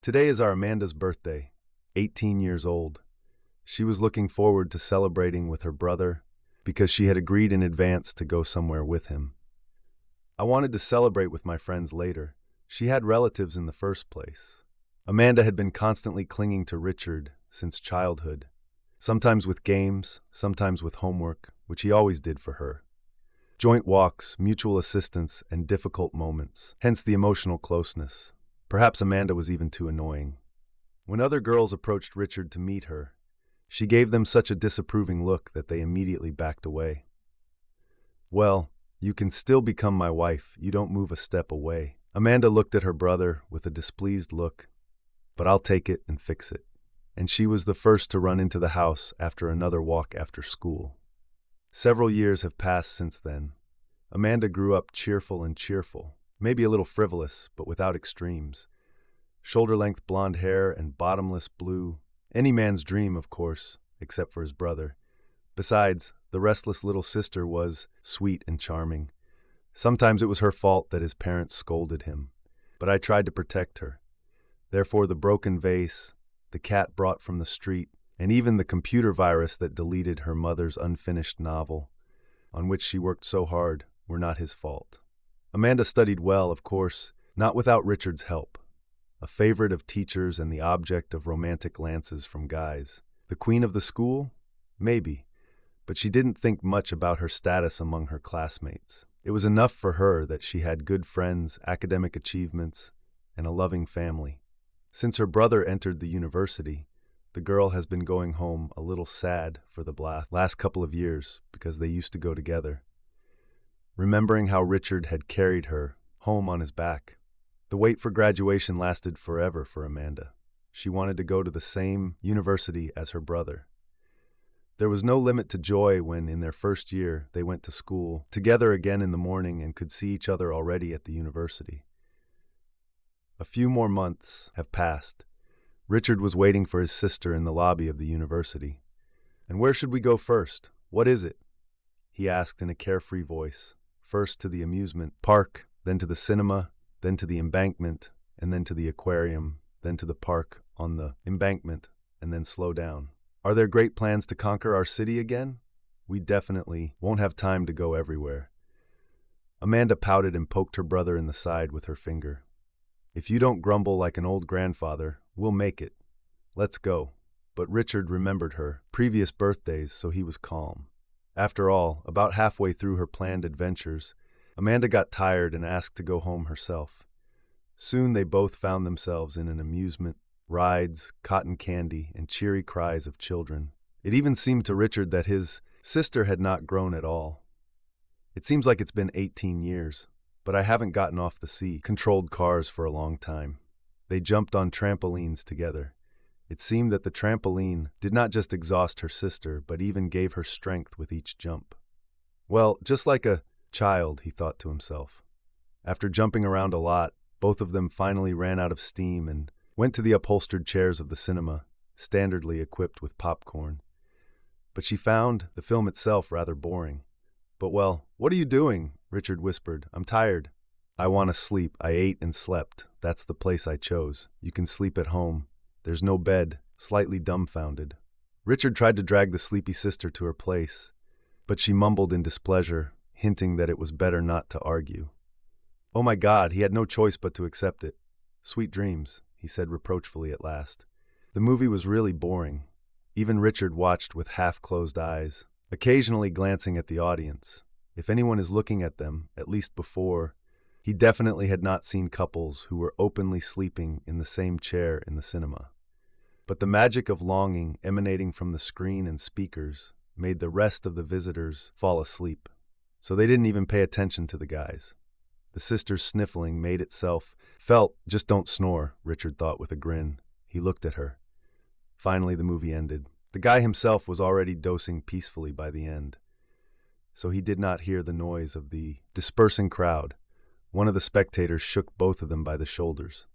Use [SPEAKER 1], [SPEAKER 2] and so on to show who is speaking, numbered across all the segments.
[SPEAKER 1] Today is our Amanda's birthday, 18 years old. She was looking forward to celebrating with her brother because she had agreed in advance to go somewhere with him. I wanted to celebrate with my friends later. She had relatives in the first place. Amanda had been constantly clinging to Richard since childhood, sometimes with games, sometimes with homework, which he always did for her. Joint walks, mutual assistance, and difficult moments, hence the emotional closeness. Perhaps Amanda was even too annoying. When other girls approached Richard to meet her, she gave them such a disapproving look that they immediately backed away. "Well, you can still become my wife, you don't move a step away." Amanda looked at her brother with a displeased look, "But I'll take it and fix it." And she was the first to run into the house after another walk after school. Several years have passed since then. Amanda grew up cheerful, maybe a little frivolous, but without extremes. Shoulder-length blonde hair and bottomless blue. Any man's dream, of course, except for his brother. Besides, the restless little sister was sweet and charming. Sometimes it was her fault that his parents scolded him, but I tried to protect her. Therefore, the broken vase, the cat brought from the street, and even the computer virus that deleted her mother's unfinished novel, on which she worked so hard, were not his fault. Amanda studied well, of course, not without Richard's help. A favorite of teachers and the object of romantic glances from guys. The queen of the school? Maybe. But she didn't think much about her status among her classmates. It was enough for her that she had good friends, academic achievements, and a loving family. Since her brother entered the university, the girl has been going home a little sad for the last couple of years because they used to go together. Remembering how Richard had carried her home on his back. The wait for graduation lasted forever for Amanda. She wanted to go to the same university as her brother. There was no limit to joy when, in their first year, they went to school together again in the morning and could see each other already at the university. A few more months have passed. Richard was waiting for his sister in the lobby of the university. "And where should we go first? What is it?" he asked in a carefree voice. First to the amusement park, then to the cinema, then to the embankment, and then to the aquarium, then to the park on the embankment, and then slow down. "Are there great plans to conquer our city again? We definitely won't have time to go everywhere." Amanda pouted and poked her brother in the side with her finger. "If you don't grumble like an old grandfather, we'll make it. Let's go." But Richard remembered her previous birthdays, so he was calm. After all, about halfway through her planned adventures, Amanda got tired and asked to go home herself. Soon they both found themselves in an amusement, rides, cotton candy, and cheery cries of children. It even seemed to Richard that his sister had not grown at all. "It seems like it's been 18 years, but I haven't gotten off the sea-controlled cars for a long time." They jumped on trampolines together. It seemed that the trampoline did not just exhaust her sister, but even gave her strength with each jump. Well, just like a child, he thought to himself. After jumping around a lot, both of them finally ran out of steam and went to the upholstered chairs of the cinema, standardly equipped with popcorn. But she found the film itself rather boring. "But well, what are you doing?" Richard whispered. "I'm tired." "I want to sleep. I ate and slept. That's the place I chose. You can sleep at home. There's no bed," slightly dumbfounded. Richard tried to drag the sleepy sister to her place, but she mumbled in displeasure, hinting that it was better not to argue. Oh my God, he had no choice but to accept it. "Sweet dreams," he said reproachfully at last. The movie was really boring. Even Richard watched with half-closed eyes, occasionally glancing at the audience. If anyone is looking at them, at least before, he definitely had not seen couples who were openly sleeping in the same chair in the cinema. But the magic of longing emanating from the screen and speakers made the rest of the visitors fall asleep. So they didn't even pay attention to the guys. The sister's sniffling made itself felt. "Just don't snore," Richard thought with a grin. He looked at her. Finally, the movie ended. The guy himself was already dosing peacefully by the end, so he did not hear the noise of the dispersing crowd. One of the spectators shook both of them by the shoulders.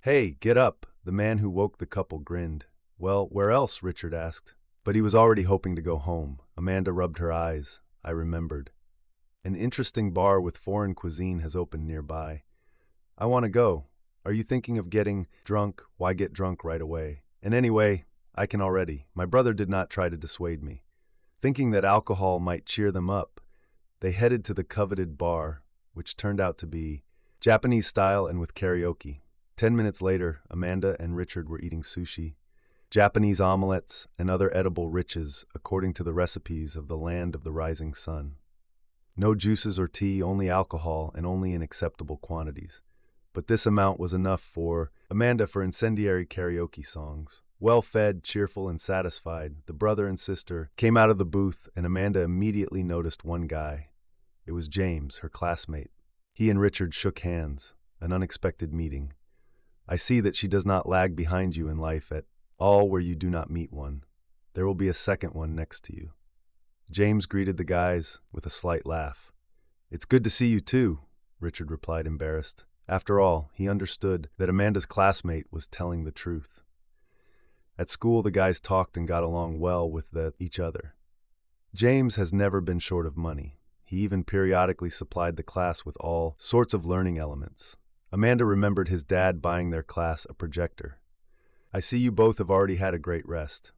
[SPEAKER 1] "Hey, get up!" The man who woke the couple grinned. "Well, where else?" Richard asked. But he was already hoping to go home. Amanda rubbed her eyes. "I remembered. An interesting bar with foreign cuisine has opened nearby. I want to go." Are you thinking of getting drunk? Why get drunk right away? And anyway, I can already. My brother did not try to dissuade me. Thinking that alcohol might cheer them up, they headed to the coveted bar, which turned out to be Japanese style and with karaoke. 10 minutes later, Amanda and Richard were eating sushi, Japanese omelettes, and other edible riches according to the recipes of the land of the rising sun. No juices or tea, only alcohol, and only in acceptable quantities. But this amount was enough for Amanda for incendiary karaoke songs. Well-fed, cheerful, and satisfied, the brother and sister came out of the booth, and Amanda immediately noticed one guy. It was James, her classmate. He and Richard shook hands, an unexpected meeting. I see that she does not lag behind you in life at all where you do not meet one. There will be a second one next to you. James greeted the guys with a slight laugh. It's good to see you too, Richard replied, embarrassed. After all, he understood that Amanda's classmate was telling the truth. At school, the guys talked and got along well with each other. James has never been short of money. He even periodically supplied the class with all sorts of learning elements. Amanda remembered his dad buying their class a projector. I see you both have already had a great rest.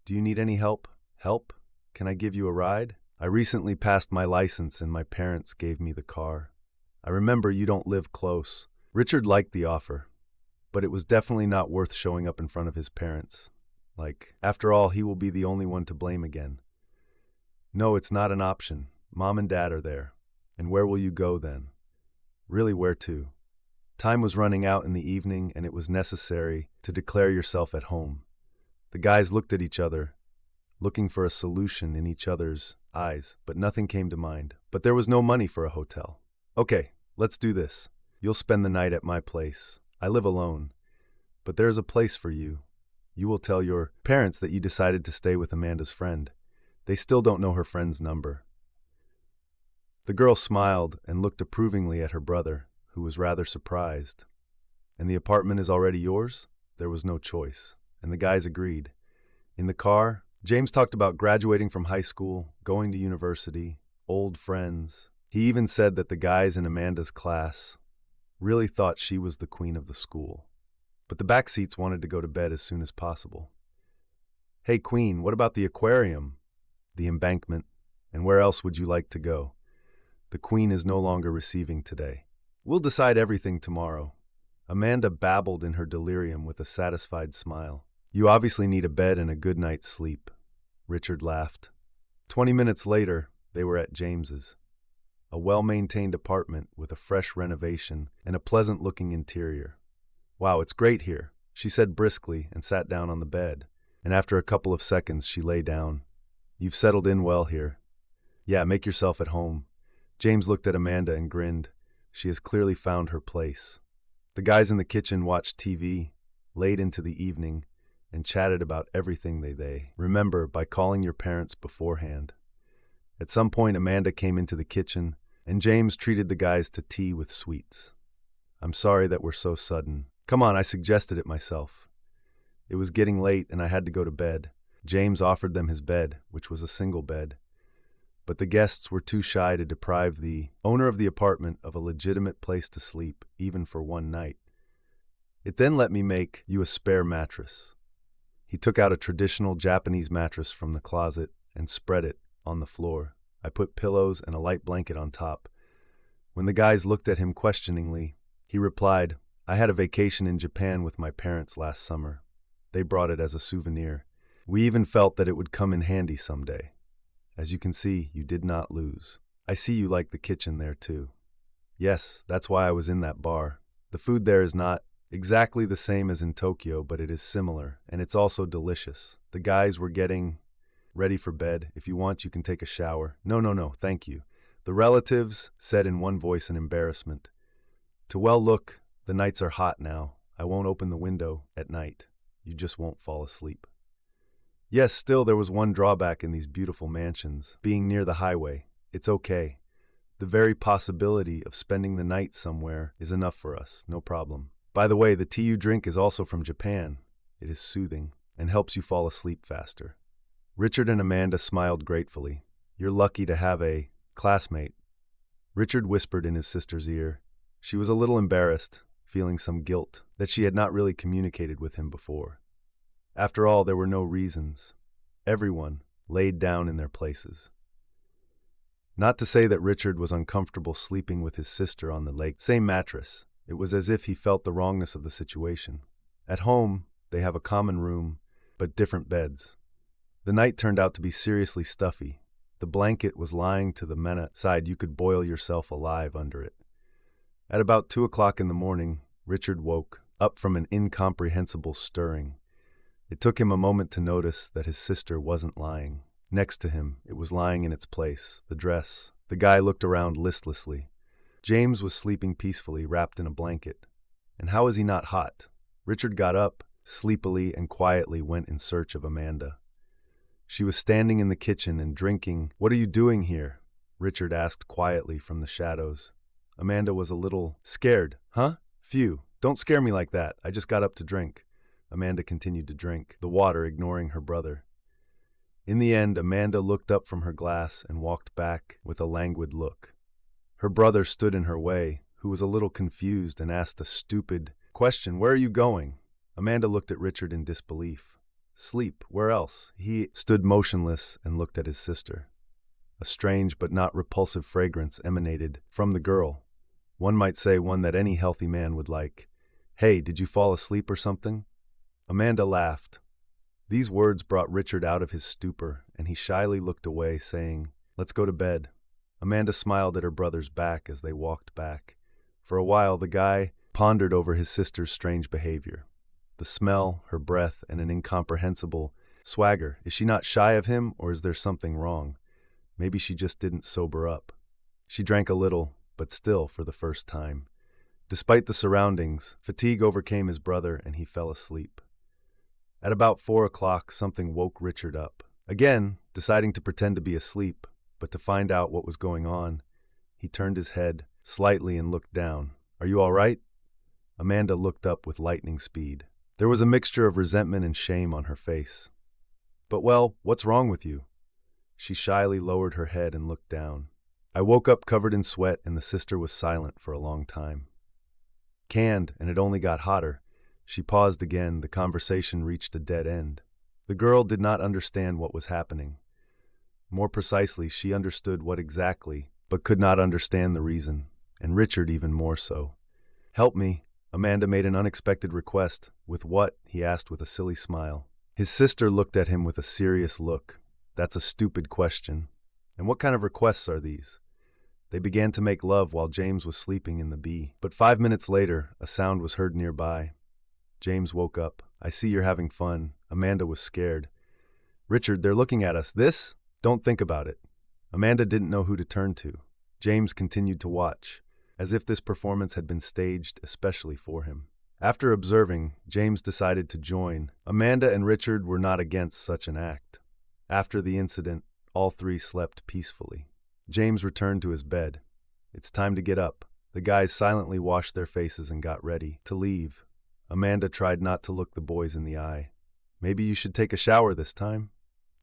[SPEAKER 1] Do you need any help? Help? Can I give you a ride? I recently passed my license and my parents gave me the car. I remember you don't live close. Richard liked the offer, but it was definitely not worth showing up in front of his parents. After all, he will be the only one to blame again. No, it's not an option. Mom and Dad are there. And where will you go then? Really, where to? Time was running out in the evening, and it was necessary to declare yourself at home. The guys looked at each other, looking for a solution in each other's eyes, but nothing came to mind. But there was no money for a hotel. Okay, let's do this. You'll spend the night at my place. I live alone, but there is a place for you. You will tell your parents that you decided to stay with Amanda's friend. They still don't know her friend's number. The girl smiled and looked approvingly at her brother, who was rather surprised. And the apartment is already yours? There was no choice, and the guys agreed. In the car, James talked about graduating from high school, going to university, old friends. He even said that the guys in Amanda's class really thought she was the queen of the school. But the back seats wanted to go to bed as soon as possible. Hey, Queen, what about the aquarium, the embankment, and where else would you like to go? The Queen is no longer receiving today. We'll decide everything tomorrow. Amanda babbled in her delirium with a satisfied smile. You obviously need a bed and a good night's sleep. Richard laughed. 20 minutes later, they were at James's. A well-maintained apartment with a fresh renovation and a pleasant-looking interior. Wow, it's great here, she said briskly and sat down on the bed. And after a couple of seconds, she lay down. You've settled in well here. Yeah, make yourself at home. James looked at Amanda and grinned. She has clearly found her place. The guys in the kitchen watched TV late into the evening and chatted about everything they remember by calling your parents beforehand. At some point, Amanda came into the kitchen, and James treated the guys to tea with sweets. I'm sorry that we're so sudden. Come on, I suggested it myself. It was getting late, and I had to go to bed. James offered them his bed, which was a single bed. But the guests were too shy to deprive the owner of the apartment of a legitimate place to sleep, even for one night. It then let me make you a spare mattress. He took out a traditional Japanese mattress from the closet and spread it on the floor. I put pillows and a light blanket on top. When the guys looked at him questioningly, he replied, I had a vacation in Japan with my parents last summer. They brought it as a souvenir. We even felt that it would come in handy someday. As you can see, you did not lose. I see you like the kitchen there too. Yes, that's why I was in that bar. The food there is not exactly the same as in Tokyo, but it is similar, and it's also delicious. The guys were getting ready for bed. If you want, you can take a shower. No, thank you. The relatives said in one voice in embarrassment. Look, the nights are hot now. I won't open the window at night. You just won't fall asleep. Yes, still there was one drawback in these beautiful mansions, being near the highway. It's okay. The very possibility of spending the night somewhere is enough for us, no problem. By the way, the tea you drink is also from Japan. It is soothing and helps you fall asleep faster. Richard and Amanda smiled gratefully. You're lucky to have a classmate. Richard whispered in his sister's ear. She was a little embarrassed, feeling some guilt that she had not really communicated with him before. After all, there were no reasons. Everyone laid down in their places. Not to say that Richard was uncomfortable sleeping with his sister on the same mattress. It was as if he felt the wrongness of the situation. At home, they have a common room, but different beds. The night turned out to be seriously stuffy. The blanket was lying to the side you could boil yourself alive under it. At about 2 o'clock in the morning, Richard woke up from an incomprehensible stirring. It took him a moment to notice that his sister wasn't lying next to him. It was lying in its place, the dress. The guy looked around listlessly. James was sleeping peacefully, wrapped in a blanket. And how was he not hot? Richard got up, sleepily and quietly went in search of Amanda. She was standing in the kitchen and drinking. "What are you doing here?" Richard asked quietly from the shadows. Amanda was a little scared. "Huh? Phew, don't scare me like that. I just got up to drink." Amanda continued to drink the water, ignoring her brother. In the end, Amanda looked up from her glass and walked back with a languid look. Her brother stood in her way, who was a little confused and asked a stupid question, "Where are you going?" Amanda looked at Richard in disbelief. "Sleep, where else?" He stood motionless and looked at his sister. A strange but not repulsive fragrance emanated from the girl. One might say one that any healthy man would like. "Hey, did you fall asleep or something?" Amanda laughed. These words brought Richard out of his stupor, and he shyly looked away, saying, "Let's go to bed." Amanda smiled at her brother's back as they walked back. For a while, the guy pondered over his sister's strange behavior. The smell, her breath, and an incomprehensible swagger. Is she not shy of him, or is there something wrong? Maybe she just didn't sober up. She drank a little, but still for the first time. Despite the surroundings, fatigue overcame his brother and he fell asleep. At about 4 o'clock, something woke Richard up. Again, deciding to pretend to be asleep, but to find out what was going on, he turned his head slightly and looked down. "Are you all right?" Amanda looked up with lightning speed. There was a mixture of resentment and shame on her face. "But well, what's wrong with you?" She shyly lowered her head and looked down. "I woke up covered in sweat and the sister was silent for a long time. Canned, and it only got hotter." She paused again. The conversation reached a dead end. The girl did not understand what was happening. More precisely, she understood what exactly, but could not understand the reason, and Richard even more so. "Help me." Amanda made an unexpected request. "With what?" he asked with a silly smile. His sister looked at him with a serious look. "That's a stupid question. And what kind of requests are these?" They began to make love while James was sleeping in the bed. But 5 minutes later, a sound was heard nearby. James woke up. "I see you're having fun." Amanda was scared. "Richard, they're looking at us. This? Don't think about it." Amanda didn't know who to turn to. James continued to watch, as if this performance had been staged especially for him. After observing, James decided to join. Amanda and Richard were not against such an act. After the incident, all three slept peacefully. James returned to his bed. "It's time to get up." The guys silently washed their faces and got ready to leave. Amanda tried not to look the boys in the eye. "Maybe you should take a shower this time?"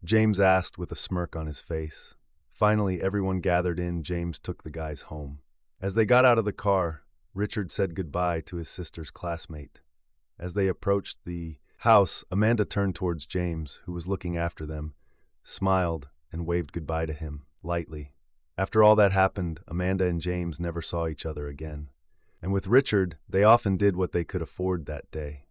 [SPEAKER 1] James asked with a smirk on his face. Finally, everyone gathered in. James took the guys home. As they got out of the car, Richard said goodbye to his sister's classmate. As they approached the house, Amanda turned towards James, who was looking after them, smiled, and waved goodbye to him, lightly. After all that happened, Amanda and James never saw each other again. And with Richard, they often did what they could afford that day.